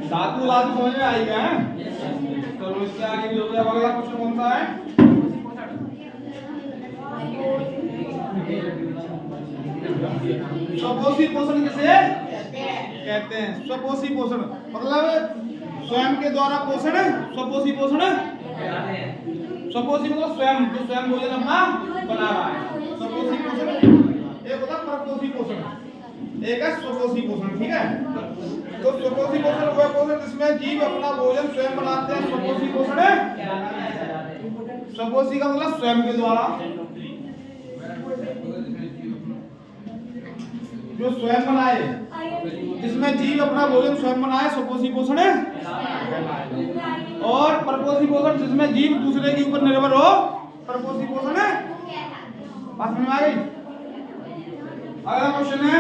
धातु धातु समझ में आई क्या? तो इसके आगे भी हो गया। अगला क्वेश्चन कौन सा है? स्वपोषी पोषण किसे कहते हैं? स्वपोषी पोषण मतलब स्वयं के द्वारा पोषण। स्वपोषी पोषण, स्वपोषी मतलब स्वयं, जो स्वयं भोजन अपना बना रहा है। स्वपोषी पोषण एक होता है परपोषी पोषण, एक है स्वपोषी पोषण। ठीक है, तो स्वपोषी पोषण वह पोषण जिसमें जीव अपना भोजन स्वयं बनाते हैं, स्वपोषी पोषण है। स्वपोषी का मतलब स्वयं के द्वारा, जो स्वयं बनाए, जिसमें जीव अपना भोजन स्वयं बनाए, स्वपोषी पोषण है। और परपोषी पोषण जिसमें जीव दूसरे के ऊपर निर्भर हो, परपोषी पोषण है। बात समझ में आ गई? अगला क्वेश्चन है,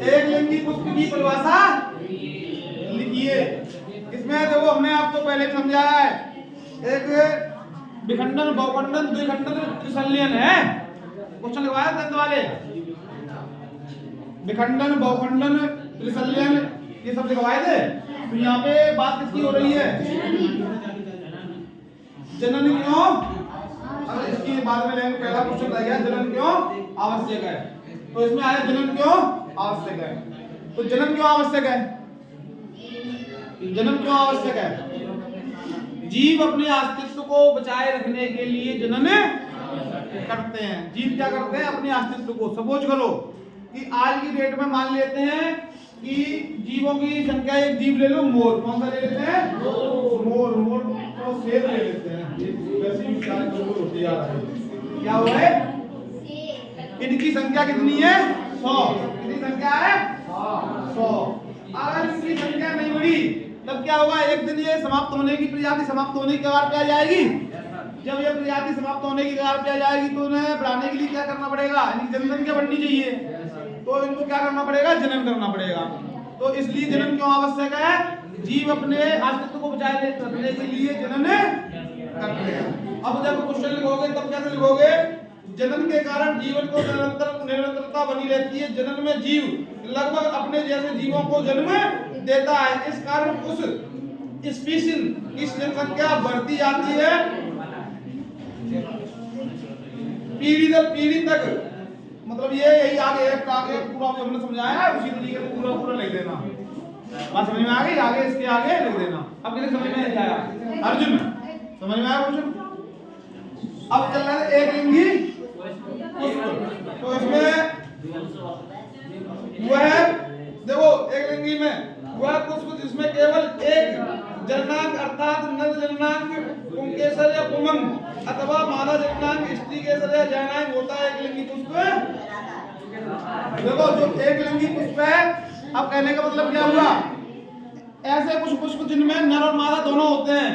एक लिंगी पुष्प की परिभाषा लिखिए। इसमें देखो हमने आपको पहले समझाया है, एक विखंडन, बहुखंडन, द्विखंडन, त्रिसंलयन है। क्वेश्चन लिखवाया दंत वाले, विखंडन, बहुखंडन, त्रिसंलयन, ये सब लिखवाए थे। तो यहाँ पे बात किसकी हो रही है? जनन क्यों, अगर इसकी बाद में लेंगे, पहला क्वेश्चन रह गया जनन क्यों आवश्यक है। तो इसमें आया जनन क्यों आवश्यक है। तो जन्म क्यों आवश्यक है? जन्म क्यों आवश्यक है? जीव अपने अस्तित्व को बचाए रखने के लिए जनन करते हैं। जीव क्या करते हैं? अपने अस्तित्व को। सपोज करो कि आज की डेट में मान लेते हैं कि जीवों की संख्या, एक जीव ले लो मोर। कौन सा ले लेते हैं? मोर। मोर तो शेर ले लेते हैं। वैसे ही विचार होते जा रहा है। क्या हुआ है? इनकी संख्या कितनी है? 100। कितनी संख्या है? 100। अगर इनकी संख्या नहीं बढ़ी तब क्या होगा? एक दिन ये समाप्त होने की, प्रजाति समाप्त होने की कगार पे आ जाएगी। जब ये प्रजाति समाप्त होने की कगार पे आ जाएगी तो उन्हें बढ़ाने के लिए क्या करना पड़ेगा? इनकी जनसंख्या बढ़नी चाहिए, तो इनको क्या करना पड़ेगा? जनन करना पड़ेगा। तो इसलिए जनन क्यों आवश्यक है? जीव अपने अस्तित्व को बचाए रखने के लिए जनन करते हैं। अब जब क्वेश्चन लिखोगे तब कैसे लिखोगे? जनन के कारण जीवन को निरंतरता बनी रहती है। जनन में जीव लगभग अपने जैसे जीवों को जन्म देता है। इस कारण उस स्पीशीज की जनसंख्या बढ़ती जाती है, पीढ़ी दर पीढ़ी तक। मतलब ये यही आगे पूरा जो हमने समझाया है उसी तरीके से पूरा लिख देना। बात समझ में आ गई? आगे इसके आगे लिख देना। अब किसी समझ में नहीं आया? अर्जुन समझ में आया क्वेश्चन? अब चल रहा है एक लिंगी पुष्प। तो इसमें वह देखो, एक लिंगी में वह पुष्प जिसमें केवल एक जननांग अर्थात नर जननांग पुंकेसर या पुमंग अथवा मादा जननांग स्त्री केसर या जैनांग होता है। एक लिंगी पुष्प देखो, जो एक लिंगी पुष्प है, अब कहने का मतलब क्या हुआ? ऐसे कुछ पुष्प जिनमें नर और मादा दोनों होते हैं,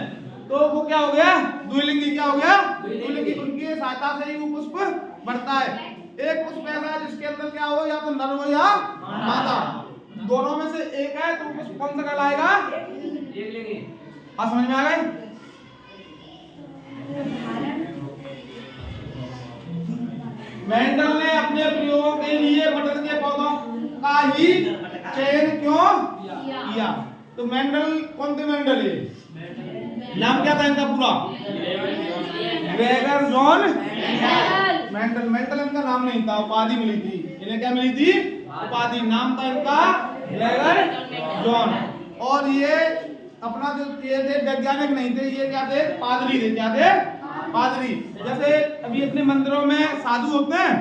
तो वो क्या हो गया? द्विलिंगी। क्या हो गया? द्विलिंगी। उनकी सहायता से ही वो पुष्प बढ़ता है। एक पुष्प ऐसा है जिसके अंदर क्या हो, या तो नर हो या मादा, दोनों में से एक है, तो पुष्प कौन सा कहलाएगा? हाँ, समझ में आ गए? मेंडल ने अपने प्रयोगों के लिए मटर के पौधों का ही चयन क्यों किया? तो मेंडल कौन थे? मेंडल है, नाम क्या था इनका पूरा? Gregor John Mendel. मेंडल इनका नाम नहीं था, उपाधि मिली थी इन्हें। क्या मिली थी? उपाधि। नाम था इनका ग्रेगर जॉन। और ये अपना जो ये थे वैज्ञानिक नहीं थे, ये क्या थे? पादरी थे। क्या थे? पादरी। जैसे अभी अपने मंदिरों में साधु होते हैं,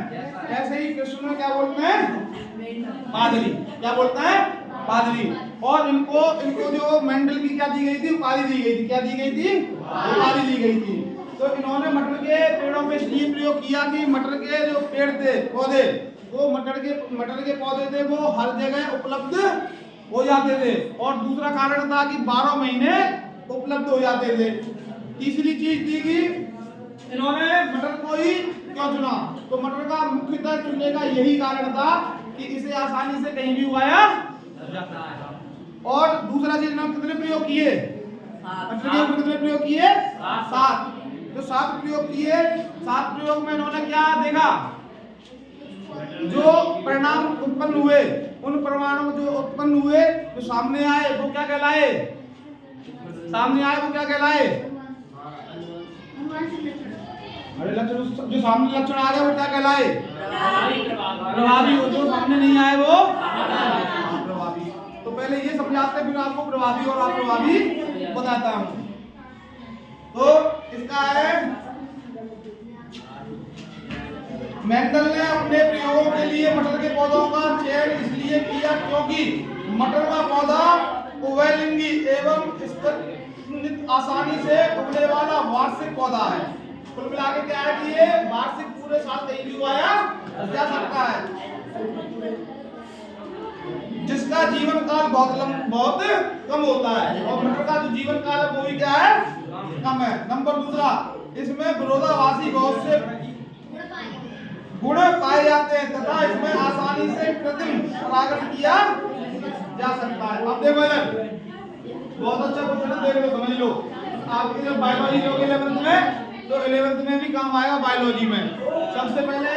ऐसे ही कृष्ण में क्या बोलते हैं? पादरी। क्या बोलते हैं? पादरी। और इनको जो मेंडल की क्या दी गई थी? उपाधि दी गई थी। क्या दी गई थी? उपाधि दी गई थी। तो इन्होंने मटर के पेड़ों में इसलिए प्रयोग किया कि मटर के जो पेड़ थे, पौधे, वो मटर के पौधे थे, वो हर जगह उपलब्ध हो जाते थे। और दूसरा कारण था कि 12 महीने उपलब्ध हो जाते थे। तीसरी चीज थी कि इन्होंने मटर को ही क्यों चुना? तो मटर का मुख्यतः चुनने का यही कारण था कि इसे आसानी से कहीं भी उगाया जाता है। और दूसरा चीज इन्होंने कितने प्रयोग किए? मटर के ऊपर कितने प्रयोग किए? 7। जो 7 प्रयोग किए, 7 प्रयोग में इन्होंने क्या देखा? जो परिणाम उत्पन्न हुए उन परमाणु जो उत्पन्न हुए, जो सामने आए, वो क्या कहलाए? सामने आए वो क्या कहलाए? अरे लक्षण, जो सामने लक्षण आ गए वो क्या कहलाए? प्रभावी। हो जो सामने नहीं आए वो प्रभावी। तो पहले ये समझाते हैं, फिर आपको प्रभावी और अप्रभावी बताता हूं। तो इसका है, मेंडल ने अपने प्रयोगों के लिए मटर के पौधों का चयन इसलिए किया क्योंकि मटर का पौधा उभयलिंगी एवं आसानी से उगने वाला वार्षिक पौधा है। कुल मिला के क्या है कि ये वार्षिक पूरे साल कहीं भी उगाया जा सकता है, जिसका जीवन काल बहुत कम होता है। और मटर का जो जीवन काल है वो भी क्या है? कम है। नंबर दूसरा, इसमें विरोधाभासी बहुत से गुण पाए जाते हैं तथा इसमें आसानी से कृत्रिम परागण किया जा सकता है। अब देखो इधर, बहुत अच्छा क्वेश्चन है, देख लो, समझ लो। आपकी जब बायोलॉजी लोगे 11th में, तो 11th में भी काम आएगा बायोलॉजी में। सबसे पहले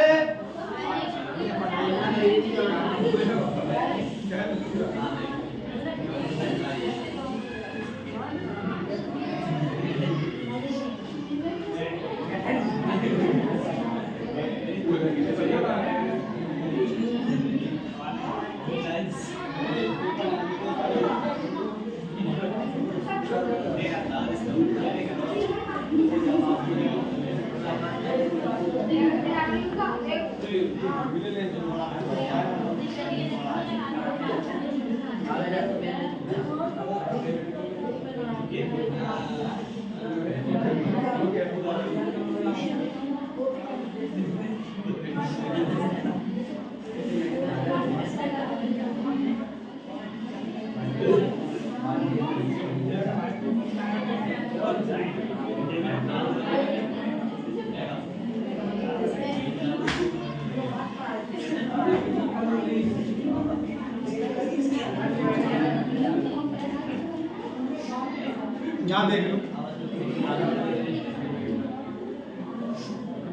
यहाँ देख लो,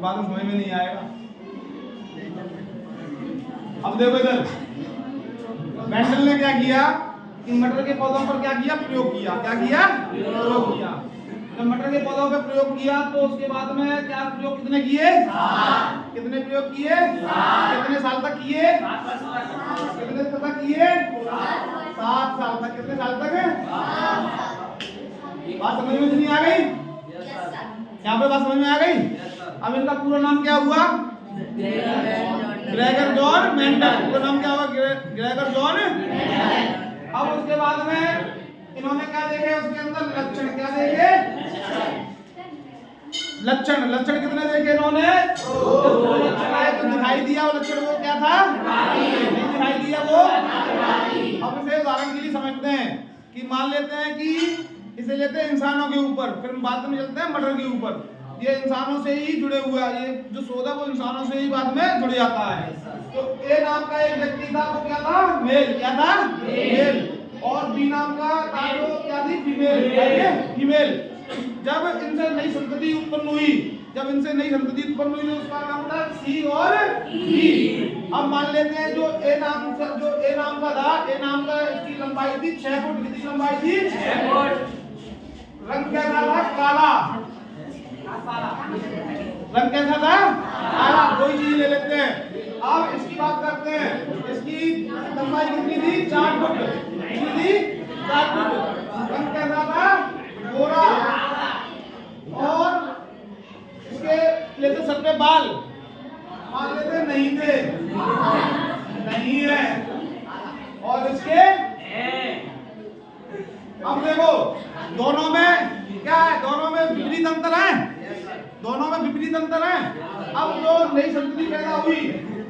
बात समझ में नहीं आएगा। अब देखो इधर, मेंडल ने क्या किया कि मटर के पौधों पर क्या किया? प्रयोग किया। क्या किया? प्रयोग किया। जब मटर के पौधों पर प्रयोग किया तो उसके बाद में क्या प्रयोग कितने किए? कितने प्रयोग किए? कितने साल तक किए? कितने तक किए? 7 साल तक। कितने साल तक? बात समझ में नहीं आ गई? यहाँ पे बात समझ में आ गई? अब इनका पूरा नाम क्या हुआ? Gregor John Mendel. पूरा नाम क्या हुआ? Gregor John. अब उसके बाद में इन्होंने क्या देखे? उसके अंदर लक्षण क्या देखे? लक्षण कितने देखे इन्होंने? लक्षण आए तो दिखाई दिया वो लक्षण, वो क्या था? नहीं दिखाई दिया वो। अब इसे उदाहरण के लिए समझते हैं कि मान लेते हैं कि इसे लेते हैं इंसानों के ऊपर, फिर बाद में चलते हैं मटर के ऊपर। ये इंसानों से ही जुड़े हुआ है, ये जो शोध है वो इंसानों से ही बाद में जुड़ जाता है। तो ए नाम का एक व्यक्ति था, वो क्या था? मेल। क्या था? मेल। और बी नाम का था जो क्या थी? फीमेल। जब इनसे नई संतति उत्पन्न हुई, तो उसका नाम था सी और बी। अब मान लेते हैं जो ए नाम का था, ए नाम का इसकी लंबाई थी 6 फुट। कितनी लंबाई थी? 6 फुट। रंग कैसा था? काला। रंग कैसा था? काला। कोई चीज ले लेते हैं। अब इसकी बात करते हैं, इसकी लंबाई कितनी थी? 4 फुट। कितनी थी? 4 फुट। रंग कैसा था? गोरा। और इसके लेते सर पे बाल, मान लेते नहीं थे, नहीं है। और इसके अब देखो, दोनों में क्या है? दोनों में विपरीत अंतर है। दोनों में विपरीत अंतर है। अब जो नई संतति पैदा हुई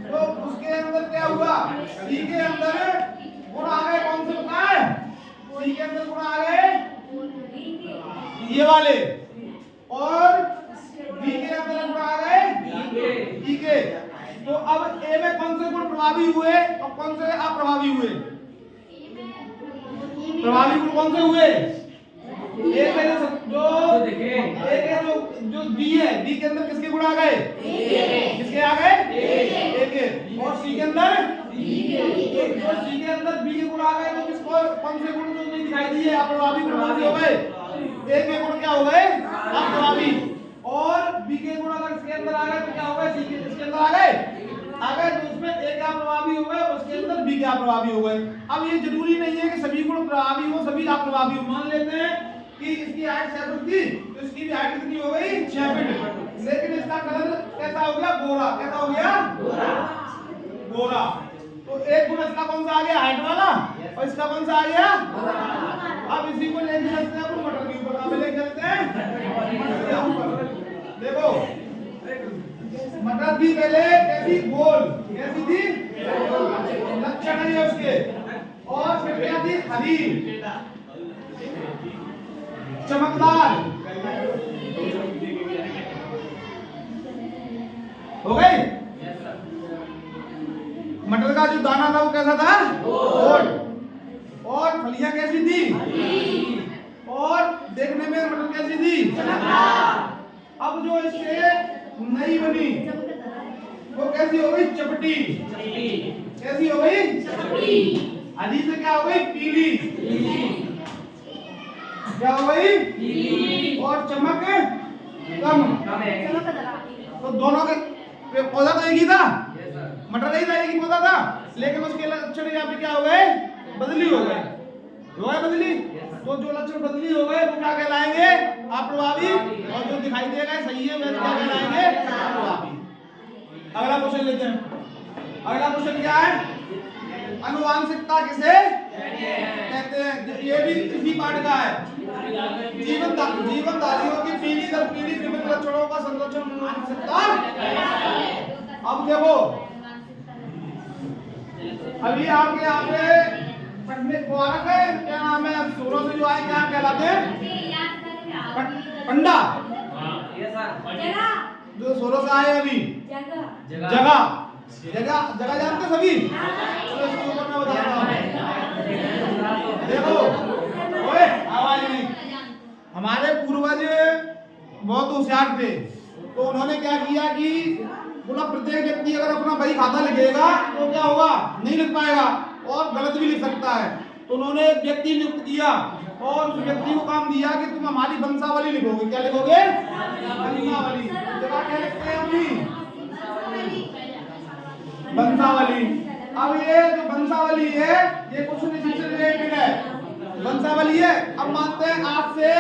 तो उसके अंदर क्या हुआ? सी के अंदर गुण आ गए। कौन से पता है? सी के अंदर गुण आ गए ये वाले, और बी के अंदर गुण आ गए ई के। तो अब ए में कौन से गुण प्रभावी हुए और कौन से अप्रभावी हुए? प्रभावी गुण कौन से हुए? ए के जो बी है, बी के अंदर किसके गुण आ गए? किसके आ गए? ए के। और सी के अंदर तो सी के अंदर बी के गुण आ गए तो किसको कौन से गुण तो नहीं दिखाई दिए अप्रभावी गुण कौन से हो गए? ए के गुण क्या हो गए? अप्रभावी। और बी के गुण अगर इसके अंदर आ गए तो क्या हो गए? सी के इसके अंदर आ गए तो उसमें ए क्या प्रभावी हो गए, उसके अंदर बी क्या प्रभावी हो गए। अब ये जरूरी नहीं है कि सभी गुण प्रभावी हो सभी अप्रभावी हो। मान लेते हैं कि इसकी हाइट 6 फुट थी तो इसकी भी हाइट कितनी हो गई? 6 फुट। लेकिन इसका कलर कैसा हो गया? गोरा। कैसा हो गया? गोरा। तो एक गुण इसका कौन सा आ गया? हाइट वाला। और इसका कौन सा आ गया? अब इसी को लेके चलते हैं मटर के ऊपर। अब लेके चलते हैं देखो मटर थी पहले कैसी? गोल। कैसी थी? लक्षण है उसके। और फिर क्या थी? हरी, चमकदार हो गई। मटर का जो दाना था वो कैसा था? गोल। और फलियां कैसी थी? और देखने में मटर कैसी थी? अब जो इससे नई बनी वो कैसी हो गई? चपटी। कैसी हो गई? चपटी। हरी से क्या हो गई? पीली। क्या हो गई? पीली। और चमक कम। तो दोनों के पौधा तो एक ही था, मटर नहीं था, एक ही पौधा था, लेकिन उसके लक्षण यहाँ पे क्या हो गए? बदली हो गए। हो गए बदली। तो जो लक्षण बदली हो गए वो क्या कहलाएंगे? अप्रभावी। और जो दिखाई देगा सही है वे क्या कहलाएंगे? अप्रभावी। अगला क्वेश्चन लेते हैं। अगला क्वेश्चन क्या है? अनुवांशिकता किसे कहते हैं? ये भी इसी पाठ का है। जीवनधारियों की पीढ़ी दर पीढ़ी विभिन्न लक्षणों का संरक्षण अनुवांशिकता। अब देखो अभी आपके यहाँ पे पढ़ने को आ रहा है, क्या नाम है? सूरों से जो आए क्या कहलाते हैं? पंडा। जो सूरों से आए अभी जगह जानते सभी? चलो इसके ऊपर मैं बताता हूँ। देखो ओए आवाज नहीं। हमारे पूर्वज बहुत होशियार थे तो उन्होंने क्या किया कि बोला प्रत्येक व्यक्ति अगर अपना बही खाता लिखेगा तो क्या होगा? नहीं लिख पाएगा और गलत भी लिख सकता है। तो उन्होंने एक व्यक्ति नियुक्त किया और उस व्यक्ति को काम दिया कि तुम हमारी वंशावली लिखोगे। क्या लिखोगे? वंशावली। जगह क्या लिखते हैं अपनी? वंशावली। अब ये जो वंशावली है ये कुछ नहीं से रिलेटेड है। वंशावली है। अब मानते हैं आज से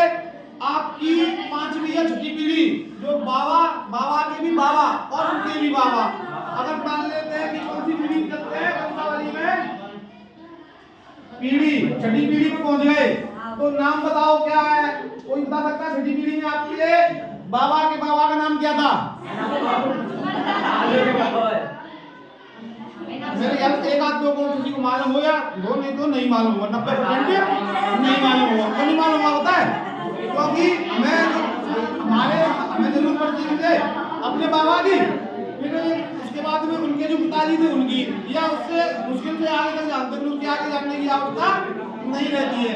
आपकी 5वीं या 6वीं पीढ़ी जो बाबा के भी बाबा और उनके भी बाबा, अगर मान लेते हैं कि कौन सी पीढ़ी करते हैं वंशावली में? पीढ़ी 6वीं पीढ़ी में पहुंच गए तो नाम बताओ क्या है? कोई बता सकता है 6वीं पीढ़ी में आपके बाबा के बाबा का नाम क्या था? मेरे यार एक आध दो को किसी को मालूम हो या दो, नहीं तो नहीं मालूम होगा। 90% नहीं मालूम होगा। क्यों नहीं मालूम होगा पता है? क्योंकि हमें जरूरत पड़ती है अपने बाबा की, फिर उसके बाद में उनके जो पिताजी थे उनकी, या उससे मुश्किल से आगे तक जानते हैं, उसके आगे जानने की आवश्यकता नहीं रहती है।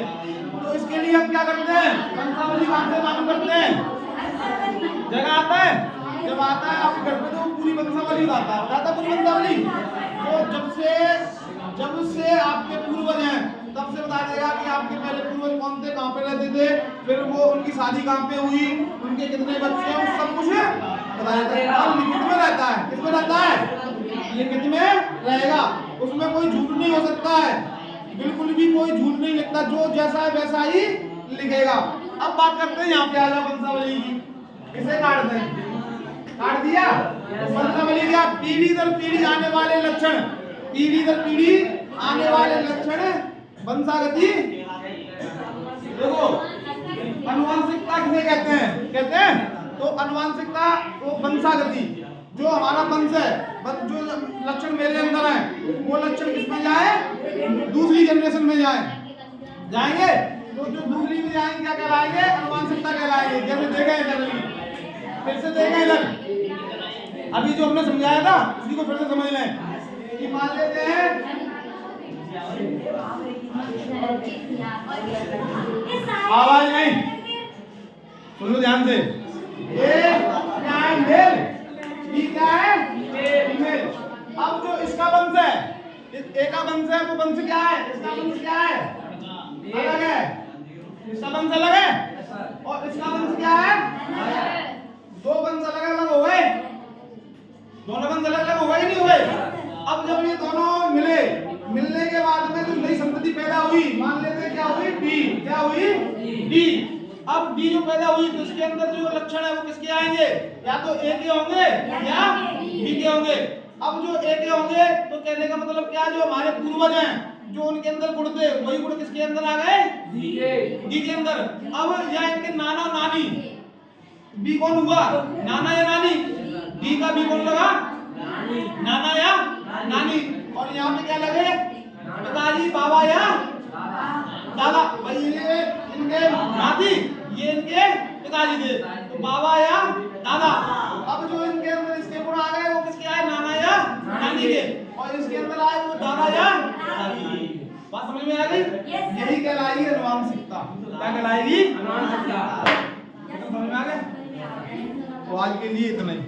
तो इसके लिए हम क्या करते हैं? वंशावली कहाँ से मालूम करते हैं? जगह आता है, जब आता है आपके घर पे तो पूरी वंशावली आता है पूरी वंशावली। तो जब से आपके पूर्वज हैं तब से बता देगा कि आपके पहले पूर्वज कौन थे, कहाँ पे रहते थे, फिर वो उनकी शादी कहाँ पे हुई, उनके कितने बच्चे हैं, सब कुछ बताया जाता है। और लिखित में रहता है। किसमें रहता है? लिखित में रहेगा। उसमें कोई झूठ नहीं हो सकता है, बिल्कुल भी कोई झूठ नहीं लिखता। जो जैसा है वैसा ही लिखेगा। अब बात करते हैं यहाँ पे आ जाओ वंशावली की। किसे काट दें? काट दिया। वंशावली क्या? पीढ़ी दर पीढ़ी आने वाले लक्षण। पीढ़ी दर पीढ़ी आने वाले लक्षण वंशागति। देखो अनुवांशिकता किसे कहते हैं? कहते हैं तो अनुवांशिकता वो वंशागति, जो हमारा वंश है, जो लक्षण मेरे अंदर है वो लक्षण किसमें जाए? दूसरी जनरेशन में जाएंगे। तो जो दूसरी में जाएंगे क्या कहलाएंगे? अनुवांशिकता कहलाएंगे। जैसे देखा है जनरली, फिर से देखा इधर अभी जो हमने समझाया था उसी को फिर से समझ लें कि मान लेते हैं आवाज नहीं, सुन लो ध्यान से। ये क्या है? मेल। ये क्या है? फीमेल। अब जो इसका वंश है ए का वंश है, वो वंश क्या है, इसका वंश क्या है, अलग है, इसका वंश अलग है और इसका वंश क्या है, दो वंश अलग अलग हो गए, दोनों वंश अलग अलग हो गए नहीं हुए। अब जब ये दोनों मिले, मिलने के बाद में जो नई संतति पैदा हुई, मान लेते हैं क्या हुई, डी, क्या हुई, डी। अब डी जो पैदा हुई तो इसके अंदर जो लक्षण है वो किसके आएंगे, या तो ए के होंगे या बी के होंगे। अब जो ए के होंगे तो कहने का मतलब क्या, जो हमारे पूर्वज हैं जो उनके अंदर गुण थे वही गुण किसके अंदर आ गए, डी के अंदर। अब या इनके नाना नानी, बी कौन हुआ, नाना या नानी, डी का बी कौन लगा, नाना या नानी। और यहाँ पे क्या लगे, पिताजी बाबा या दादा, भाई ये इनके नाती, ये इनके पिताजी थे, तो बाबा या दादा। अब जो इनके अंदर इसके गुण आ गए वो किसके आए, नाना या नानी के, और इसके अंदर आए वो दादा या दादी। बात समझ में आ गई, यही कहलाएगी अनुवांशिकता। क्या कहलाएगी, अनुवांशिकता। समझ में आ गया। तो आज के लिए इतना ही।